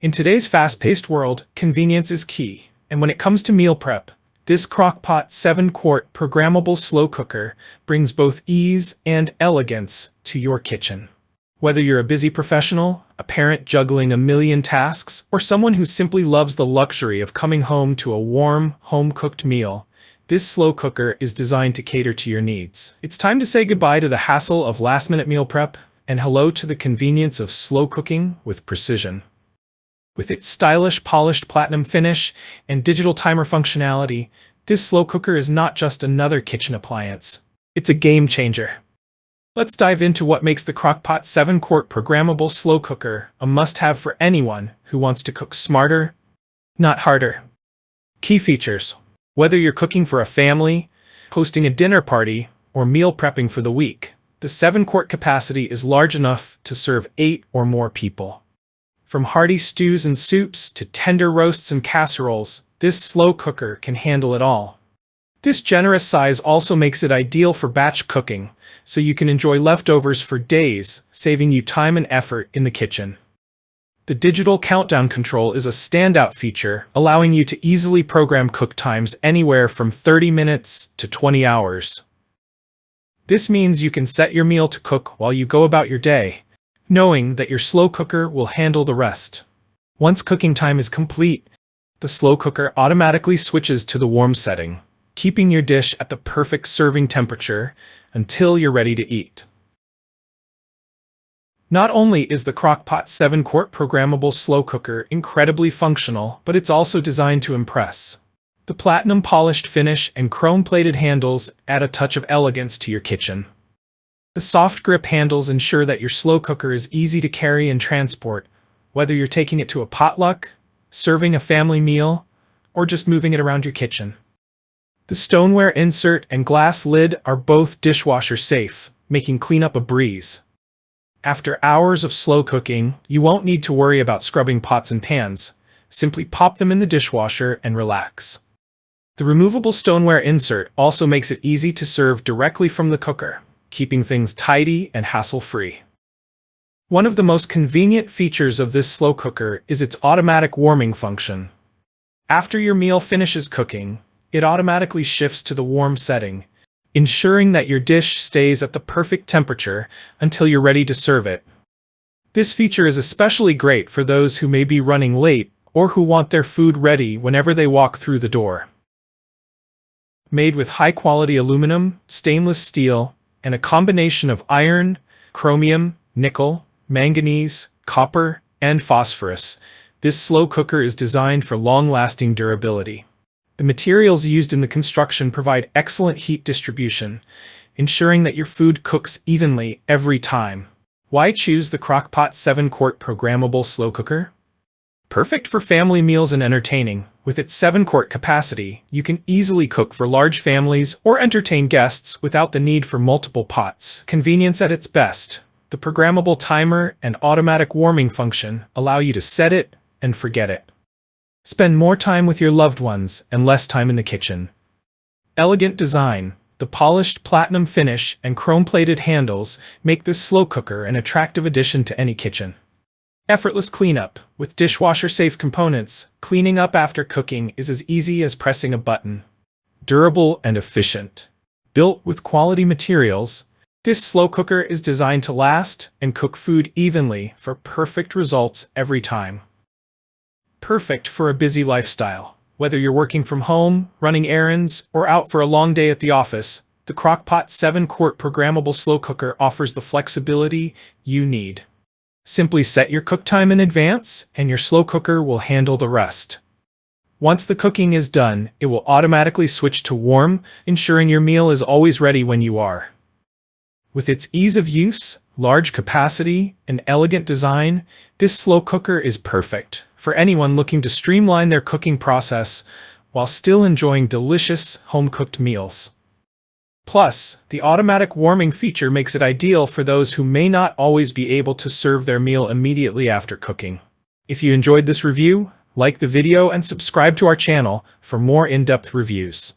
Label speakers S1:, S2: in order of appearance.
S1: In today's fast-paced world, convenience is key, and when it comes to meal prep, this Crock-Pot 7-quart programmable slow cooker brings both ease and elegance to your kitchen. Whether you're a busy professional, a parent juggling a million tasks, or someone who simply loves the luxury of coming home to a warm, home-cooked meal, this slow cooker is designed to cater to your needs. It's time to say goodbye to the hassle of last-minute meal prep and hello to the convenience of slow cooking with precision. With its stylish, polished platinum finish and digital timer functionality, this slow cooker is not just another kitchen appliance. It's a game changer. Let's dive into what makes the Crock-Pot 7-quart programmable slow cooker a must-have for anyone who wants to cook smarter, not harder. Key features: whether you're cooking for a family, hosting a dinner party, or meal prepping for the week, the 7-quart capacity is large enough to serve 8 or more people. From hearty stews and soups to tender roasts and casseroles, this slow cooker can handle it all. This generous size also makes it ideal for batch cooking, so you can enjoy leftovers for days, saving you time and effort in the kitchen. The digital countdown control is a standout feature, allowing you to easily program cook times anywhere from 30 minutes to 20 hours. This means you can set your meal to cook while you go about your day, knowing that your slow cooker will handle the rest. Once cooking time is complete, the slow cooker automatically switches to the warm setting, keeping your dish at the perfect serving temperature until you're ready to eat. Not only is the Crock-Pot 7-quart programmable slow cooker incredibly functional, but it's also designed to impress. The platinum polished finish and chrome-plated handles add a touch of elegance to your kitchen. The soft grip handles ensure that your slow cooker is easy to carry and transport, whether you're taking it to a potluck, serving a family meal, or just moving it around your kitchen. The stoneware insert and glass lid are both dishwasher-safe, making cleanup a breeze. After hours of slow cooking, you won't need to worry about scrubbing pots and pans. Simply pop them in the dishwasher and relax. The removable stoneware insert also makes it easy to serve directly from the cooker, keeping things tidy and hassle-free. One of the most convenient features of this slow cooker is its automatic warming function. After your meal finishes cooking, it automatically shifts to the warm setting, ensuring that your dish stays at the perfect temperature until you're ready to serve it. This feature is especially great for those who may be running late or who want their food ready whenever they walk through the door. Made with high-quality aluminum, stainless steel, and a combination of iron, chromium, nickel, manganese, copper, and phosphorus, this slow cooker is designed for long-lasting durability. The materials used in the construction provide excellent heat distribution, ensuring that your food cooks evenly every time. Why choose the Crock-Pot 7-quart programmable slow cooker? Perfect for family meals and entertaining. With its 7-quart capacity, you can easily cook for large families or entertain guests without the need for multiple pots. Convenience at its best. The programmable timer and automatic warming function allow you to set it and forget it. Spend more time with your loved ones and less time in the kitchen. Elegant design. The polished platinum finish and chrome-plated handles make this slow cooker an attractive addition to any kitchen. Effortless cleanup. With dishwasher-safe components, cleaning up after cooking is as easy as pressing a button. Durable and efficient. Built with quality materials, this slow cooker is designed to last and cook food evenly for perfect results every time. Perfect for a busy lifestyle. Whether you're working from home, running errands, or out for a long day at the office, the Crock-Pot 7-quart programmable slow cooker offers the flexibility you need. Simply set your cook time in advance, and your slow cooker will handle the rest. Once the cooking is done, it will automatically switch to warm, ensuring your meal is always ready when you are. With its ease of use, large capacity, and elegant design, this slow cooker is perfect for anyone looking to streamline their cooking process while still enjoying delicious, home-cooked meals. Plus, the automatic warming feature makes it ideal for those who may not always be able to serve their meal immediately after cooking. If you enjoyed this review, like the video and subscribe to our channel for more in-depth reviews.